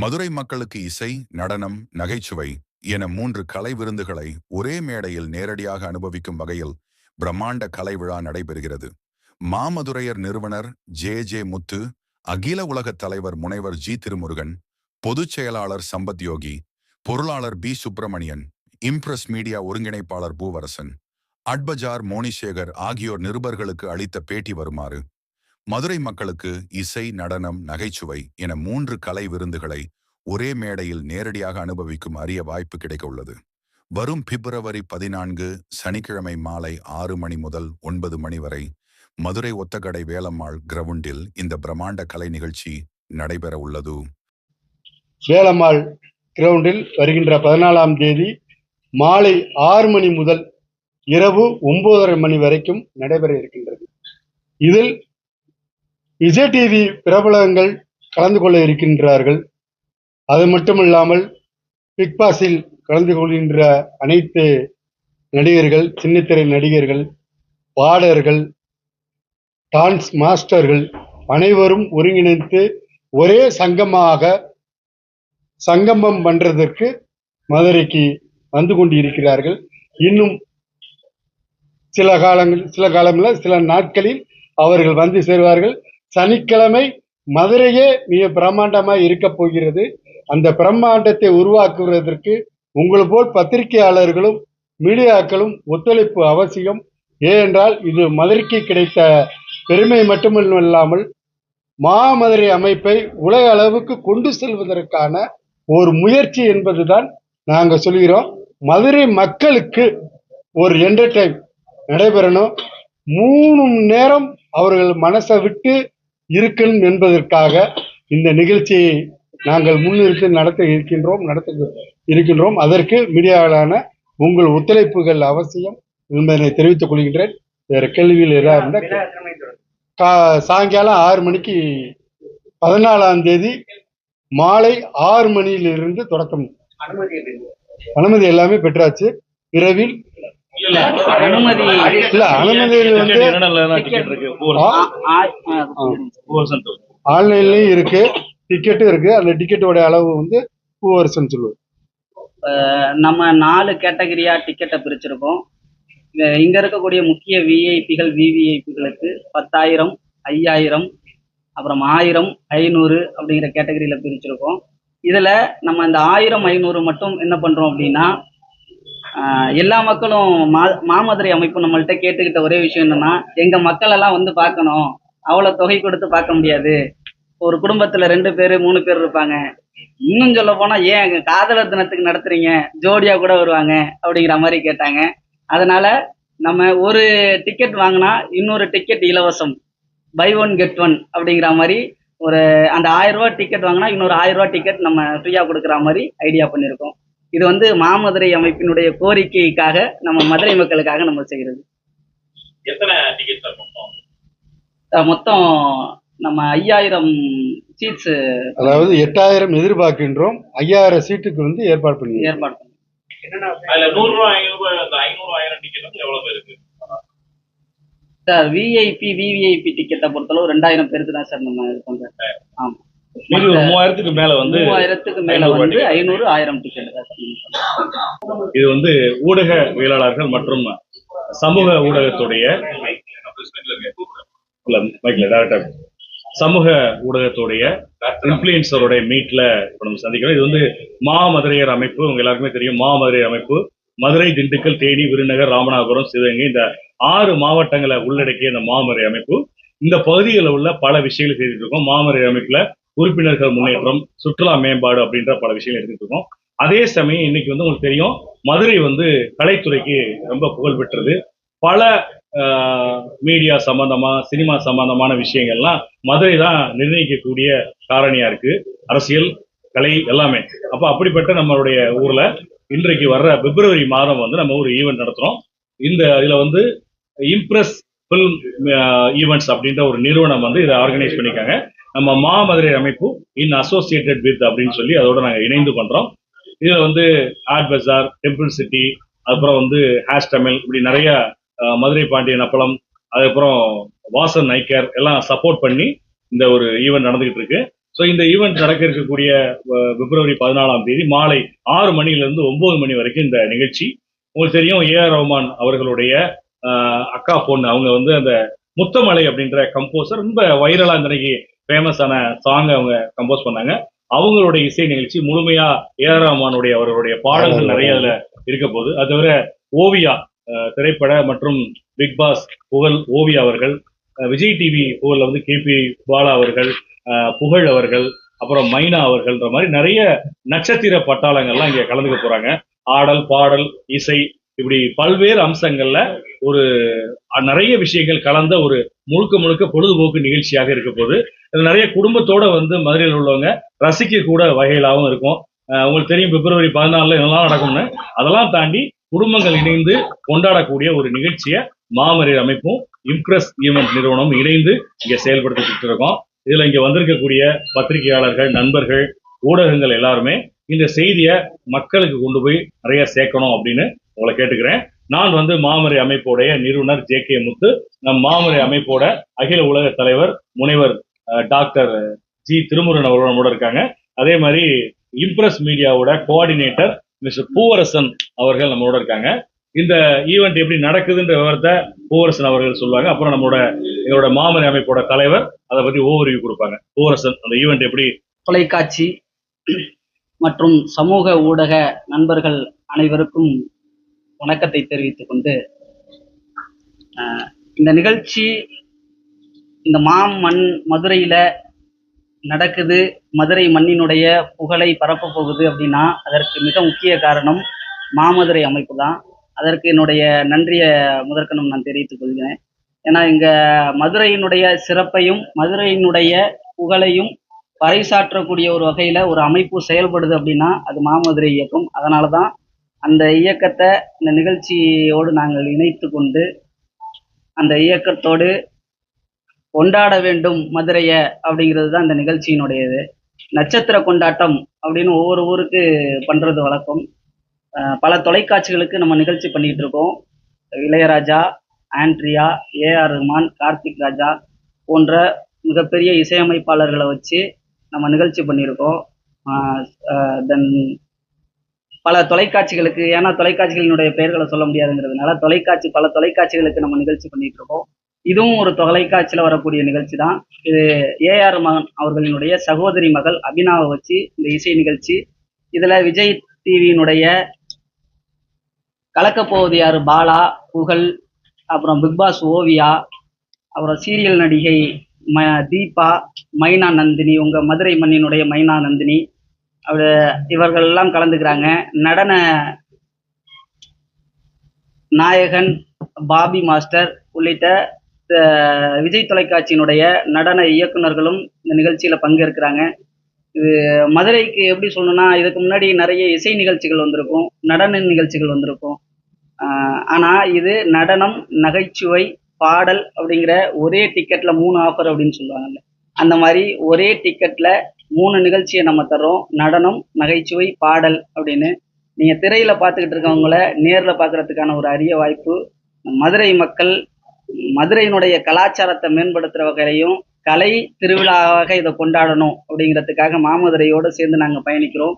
மதுரை மக்களுக்கு இசை, நடனம், நகைச்சுவை என 3 கலை விருந்துகளை ஒரே மேடையில் நேரடியாக அனுபவிக்கும் வகையில் பிரம்மாண்ட கலை விழா நடைபெறுகிறது. மாமதுரையர் நிறுவனர் ஜே முத்து, அகில உலக தலைவர் முனைவர் ஜி திருமுருகன், பொதுச் செயலாளர் சம்பத் யோகி, பொருளாளர் பி சுப்பிரமணியன், இம்ப்ரஸ் மீடியா ஒருங்கிணைப்பாளர் பூவரசன், அட்பஜார் மோனிசேகர் ஆகியோர் நிருபர்களுக்கு அளித்த பேட்டி வருமாறு. மதுரை மக்களுக்கு இசை, நடனம், நகைச்சுவை என 3 கலை விருந்துகளை ஒரே மேடையில் நேரடியாக அனுபவிக்கும் அரிய வாய்ப்பு கிடைக்க உள்ளது. வரும் பிப்ரவரி 14 சனிக்கிழமை மாலை 6 மணி முதல் 9 மணி வரை மதுரை ஒத்தக்கடை வேலம்மாள் கிரவுண்டில் இந்த பிரம்மாண்ட கலை நிகழ்ச்சி நடைபெற உள்ளது. வேலம்மாள் கிரவுண்டில் வருகின்ற 14ஆம் தேதி மாலை 6 மணி முதல் இரவு 9:30 மணி வரைக்கும் நடைபெற இருக்கின்றது. இதில் விஜய் டிவி பிரபலங்கள் கலந்து கொள்ள இருக்கின்றார்கள். அது மட்டுமில்லாமல் பிக் பாஸில் கலந்து கொள்கின்ற அனைத்து நடிகர்கள், சின்னத்திரை நடிகர்கள், பாடகர்கள், டான்ஸ் மாஸ்டர்கள் அனைவரும் ஒருங்கிணைத்து ஒரே சங்கமம் பண்றதற்கு மதுரைக்கு வந்து கொண்டு இருக்கிறார்கள். இன்னும் சில நாட்களில் அவர்கள் வந்து சேருவார்கள். சனிக்கிழமை மதுரையே மிக பிரம்மாண்டமாக இருக்க போகிறது. அந்த பிரம்மாண்டத்தை உருவாக்குவதற்கு உங்களை போல் பத்திரிகையாளர்களும் மீடியாக்களும் ஒத்துழைப்பு அவசியம். ஏனென்றால் இது மதுரைக்கு கிடைத்த பெருமை மட்டுமல்லாமல் மாமதுரை அமைப்பை உலக அளவுக்கு கொண்டு செல்வதற்கான ஒரு முயற்சி என்பதுதான் நாங்கள் சொல்கிறோம். மதுரை மக்களுக்கு ஒரு என்டர்டைன் நடைபெறணும். 3 நேரம் அவர்கள் மனசை விட்டு இருக்கணும் என்பதற்காக இந்த நிகழ்ச்சியை நாங்கள் முன்னிறுத்தி நடத்த இருக்கின்றோம். அதற்கு மீடியாவான உங்கள் ஒத்துழைப்புகள் அவசியம் என்பதை தெரிவித்துக் கொள்கின்றேன். வேற கேள்விகள் ஏதாவது இருந்தால் சாயங்காலம் 6 மணிக்கு 14ஆம் தேதி மாலை 6 மணியிலிருந்து தொடக்கம். அனுமதி எல்லாமே பெற்றாச்சு. விரைவில் அனுமதி ஆன்லைன்லயும் இருக்கு, டிக்கெட்டும் இருக்கு. அந்த டிக்கெட்டோட அளவு பூவரசன் சொல்லுவோம். நம்ம 4 கேட்டகரியா டிக்கெட்டை பிரிச்சிருக்கோம். இங்க இருக்கக்கூடிய முக்கிய விஐபிகள், விவிஐபிகளுக்கு 10,000, 5,000, அப்புறம் 1,000, 500 அப்படிங்கிற கேட்டகரியில பிரிச்சிருக்கோம். இதுல நம்ம இந்த 1,000, 500 மட்டும் என்ன பண்றோம் அப்படின்னா, எல்லா மக்களும் மாமதுரை அமைப்பு நம்மள்கிட்ட கேட்டுக்கிட்ட ஒரே விஷயம் என்னன்னா, எங்க மக்கள் எல்லாம் வந்து பார்க்கணும், அவ்வளவு தொகை கொடுத்து பார்க்க முடியாது. ஒரு குடும்பத்துல 2 பேரு 3 பேர் இருப்பாங்க. இன்னும் சொல்ல போனா ஏன் எங்க காதலர் தினத்துக்கு நடத்துறீங்க, ஜோடியா கூட வருவாங்க அப்படிங்கிற மாதிரி கேட்டாங்க. அதனால நம்ம ஒரு டிக்கெட் வாங்கினா இன்னொரு டிக்கெட் இலவசம், பை 1 கெட் 1 அப்படிங்கிற மாதிரி அந்த 1000 ரூபாய் டிக்கெட் வாங்கினா இன்னொரு 1000 ரூபாய் டிக்கெட் நம்ம ஃப்ரீயா கொடுக்குற மாதிரி ஐடியா பண்ணியிருக்கோம். இது மாமதுரை அமைப்பினுடைய கோரிக்கைக்காக, நம்ம மதுரை மக்களுக்காக நம்ம செய்யறது. மொத்தம் நம்ம 5,000 சீட்ஸ், அதாவது 8,000 எதிர்பார்க்கின்றோம். 5,000 சீட்டுக்கு ஏற்பாடு பண்ணி சார் விஐபி விவிஐபி டிக்கெட்டை பொறுத்தளவு 2,000 பேருக்கு தான் சார் நம்ம இது பண்றோம். ஆமா, 3,000க்கு மேல 500, 1000 டிக்கெட். இது ஊடகவியலாளர்கள் மற்றும் சமூக ஊடகத்துடைய இன்ஃபுளுசருடைய மீட்ல நம்ம சந்திக்கிறோம். இது மாமதுரையர் அமைப்பு. உங்க எல்லாருக்குமே தெரியும், மாமதுரையர் அமைப்பு மதுரை, திண்டுக்கல், தேனி, விருதுநகர், ராமநாதபுரம், சிவகங்கை இந்த 6 மாவட்டங்களை உள்ளடக்கிய இந்த மாமதுரை அமைப்பு இந்த பகுதிகளில் உள்ள பல விஷயங்களை செய்துட்டு இருக்கோம். மாமதுரை அமைப்புல உறுப்பினர்கள் முன்னேற்றம், சுற்றுலா மேம்பாடு அப்படின்ற பல விஷயங்கள் எடுத்துட்டு இருக்கோம். அதே சமயம் இன்னைக்கு உங்களுக்கு தெரியும், மதுரை கலைத்துறைக்கு ரொம்ப புகழ் பெற்றது. பல மீடியா சம்பந்தமா, சினிமா சம்பந்தமான விஷயங்கள்லாம் மதுரை தான் நிர்ணயிக்கக்கூடிய காரணியா இருக்கு. அரசியல், கலை எல்லாமே. அப்படிப்பட்ட நம்மளுடைய ஊர்ல இன்றைக்கு வர்ற பிப்ரவரி மாதம் நம்ம ஒரு ஈவெண்ட் நடத்துறோம். இதுல இம்ப்ரஸ் ஃபில்ம் ஈவெண்ட்ஸ் அப்படின்ற ஒரு நிறுவனம் இதை ஆர்கனைஸ் பண்ணிருக்காங்க. நம்ம மாமதுரை அமைப்பு இன் அசோசியேட்டட் வித் அப்படின்னு சொல்லி அதோட நாங்கள் இணைந்து பண்றோம். இதுல அட்பஜார், டெம்பிள் சிட்டி, அதுக்கப்புறம் ஹேஷ் தமிழ், இப்படி நிறைய மதுரை பாண்டியன் அப்பளம், அதுக்கப்புறம் வாசன் நைக்கர் எல்லாம் சப்போர்ட் பண்ணி இந்த ஒரு ஈவெண்ட் நடந்துகிட்டு இருக்கு. ஸோ இந்த ஈவெண்ட் நடக்க இருக்கக்கூடிய பிப்ரவரி 14ஆம் தேதி மாலை 6 மணிலிருந்து 9 மணி வரைக்கும் இந்த நிகழ்ச்சி. உங்களுக்கு தெரியும், ஏஆர் ரஹ்மான் அவர்களுடைய அக்கா பொண்ணு, அவங்க வந்து அந்த முத்தமலை அப்படின்ற கம்போசர், ரொம்ப வைரலா இன்றைக்கு ஃபேமஸான சாங் அவங்க கம்போஸ் பண்ணாங்க. அவங்களுடைய இசை நிகழ்ச்சி முழுமையா ஏஆர் ரஹ்மானுடைய அவர்களுடைய பாடல்கள் நிறைய அதுல இருக்க போகுது. அது தவிர ஓவியா திரைப்பட மற்றும் பிக் பாஸ் புகழ் ஓவியா அவர்கள், விஜய் டிவி புகழ்ல வந்து கேபி பாலா அவர்கள், புகழ் அவர்கள், அப்புறம் மைனா அவர்கள்ன்ற மாதிரி நிறைய நட்சத்திர பட்டாளங்கள்லாம் இங்க கலந்துக்க போறாங்க. ஆடல், பாடல், இசை, இப்படி பல்வேறு அம்சங்கள்ல ஒரு நிறைய விஷயங்கள் கலந்த ஒரு முழுக்க முழுக்க பொழுதுபோக்கு நிகழ்ச்சியாக இருக்க போது. இது நிறைய குடும்பத்தோட வந்து மதுரையில் உள்ளவங்க ரசிக்க கூட வகையிலாகவும் இருக்கும். உங்களுக்கு தெரியும், பிப்ரவரி 14 என்னெல்லாம் நடக்கும்னு. அதெல்லாம் தாண்டி குடும்பங்கள் இணைந்து கொண்டாடக்கூடிய ஒரு நிகழ்ச்சியை மாமதுரையர் அமைப்பும் இம்ப்ரெஸ் ஈவென்ட் நிறுவனம் இணைந்து இங்க செயல்படுத்திட்டு இருக்கோம். இதுல இங்க வந்திருக்கக்கூடிய பத்திரிகையாளர்கள், நண்பர்கள், ஊடகங்கள் எல்லாருமே இந்த செய்தியை மக்களுக்கு கொண்டு போய் நிறைய சேர்க்கணும் அப்படின்னு உங்களை கேட்டுக்கிறேன். நான் வந்து மாமதுரை அமைப்போடைய நிறுவனர் ஜே.கே. முத்து. நம் மாமதுரை அமைப்போட அகில உலக தலைவர் முனைவர் டாக்டர் ஜி. திருமுருகன் அவர்கள் நம்மோட இருக்காங்க. அதே மாதிரி இம்ப்ரெஸ் மீடியாவோட கோஆர்டினேட்டர் மிஸ்டர் பூவரசன் அவர்கள் நம்மளோட இருக்காங்க. இந்த ஈவெண்ட் எப்படி நடக்குதுன்ற விவரத்தை பூவரசன் அவர்கள் சொல்லுவாங்க. அப்புறம் எங்களோட மாமதுரை அமைப்போட தலைவர் அதை பத்தி ஓவர்வியூ கொடுப்பாங்க. பூவரசன், அந்த ஈவெண்ட் எப்படி? தொலைக்காட்சி மற்றும் சமூக ஊடக நண்பர்கள் அனைவருக்கும் வணக்கத்தை தெரிவித்துக் கொண்டு, இந்த நிகழ்ச்சி இந்த மதுரையில நடக்குது, மதுரை மண்ணினுடைய புகழை பரப்ப போகுது அப்படின்னா அதற்கு மிக முக்கிய காரணம் மாமதுரை அமைப்பு தான். அதற்கு என்னுடைய நன்றியை முதற்கணம் நான் தெரிவித்துக் கொள்கிறேன். ஏன்னா இங்க மதுரையினுடைய சிறப்பையும் மதுரையினுடைய புகழையும் பறைசாற்றக்கூடிய ஒரு வகையில ஒரு அமைப்பு செயல்படுது அப்படின்னா அது மாமதுரை இயக்கம். அதனாலதான் அந்த இயக்கத்தை இந்த நிகழ்ச்சியோடு நாங்கள் இணைத்து கொண்டு அந்த இயக்கத்தோடு கொண்டாட வேண்டும் மதுரைய அப்படிங்கிறது தான் இந்த நிகழ்ச்சியினுடையது. நட்சத்திர கொண்டாட்டம் அப்படின்னு ஒவ்வொரு ஊருக்கு பண்றது வழக்கம். பல தொலைக்காட்சிகளுக்கு நம்ம நிகழ்ச்சி பண்ணிட்டு இருக்கோம். இளையராஜா, ஆண்ட்ரியா, ஏஆர் ரஹ்மான், கார்த்திக் ராஜா போன்ற மிகப்பெரிய இசையமைப்பாளர்களை வச்சு நம்ம நிகழ்ச்சி பண்ணியிருக்கோம். தென் பல தொலைக்காட்சிகளுக்கு, ஏன்னா தொலைக்காட்சிகளினுடைய பெயர்களை சொல்ல முடியாதுங்கிறதுனால பல தொலைக்காட்சிகளுக்கு நம்ம நிகழ்ச்சி பண்ணிட்டு இருக்கோம். இதுவும் ஒரு தொலைக்காட்சியில் வரக்கூடிய நிகழ்ச்சி தான். இது ஏஆர் ரஹ்மான் அவர்களினுடைய சகோதரி மகள் அபினாவை வச்சு இந்த இசை நிகழ்ச்சி. இதுல விஜய் டிவியினுடைய கலக்கப்போவது யாரு பாலா, புகழ், அப்புறம் பிக்பாஸ் ஓவியா, அப்புறம் சீரியல் நடிகை தீபா, மைனா நந்தினி, உங்க மதுரை மண்ணினுடைய மைனா நந்தினி, இவர்கள் எல்லாம் கலந்துக்கிறாங்க. நடன நாயகன் பாபி மாஸ்டர் உள்ளிட்ட விஜய் தொலைக்காட்சியினுடைய நடன இயக்குநர்களும் இந்த நிகழ்ச்சியில பங்கேற்கிறாங்க. இது மதுரைக்கு எப்படி சொல்லணும்னா, இதுக்கு முன்னாடி நிறைய இசை நிகழ்ச்சிகள் வந்திருக்கும், நடன நிகழ்ச்சிகள் வந்திருக்கும். ஆனா இது நடனம், நகைச்சுவை, பாடல் அப்படிங்கிற ஒரே டிக்கெட்ல 3 ஆஃபர் அப்படின்னு சொல்லுவாங்கல்ல, அந்த மாதிரி ஒரே டிக்கெட்ல 3 நிகழ்ச்சியை நம்ம தர்றோம். நடனம், நகைச்சுவை, பாடல் அப்படின்னு. நீங்க திரையில பார்த்துக்கிட்டு இருக்கவங்கள நேர்ல பார்க்கறதுக்கான ஒரு அரிய வாய்ப்பு. மதுரை மக்கள் மதுரையினுடைய கலாச்சாரத்தை மேம்படுத்துற வகையிலையும் கலை திருவிழாவாக இதை கொண்டாடணும் அப்படிங்கிறதுக்காக மாமதுரையோடு சேர்ந்து நாங்கள் பயணிக்கிறோம்.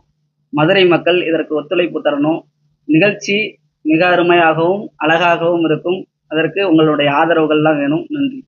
மதுரை மக்கள் இதற்கு ஒத்துழைப்பு தரணும். நிகழ்ச்சி மிக அருமையாகவும் அழகாகவும் இருக்கும். அதற்கு உங்களுடைய ஆதரவுகள்லாம் வேணும். நன்றி.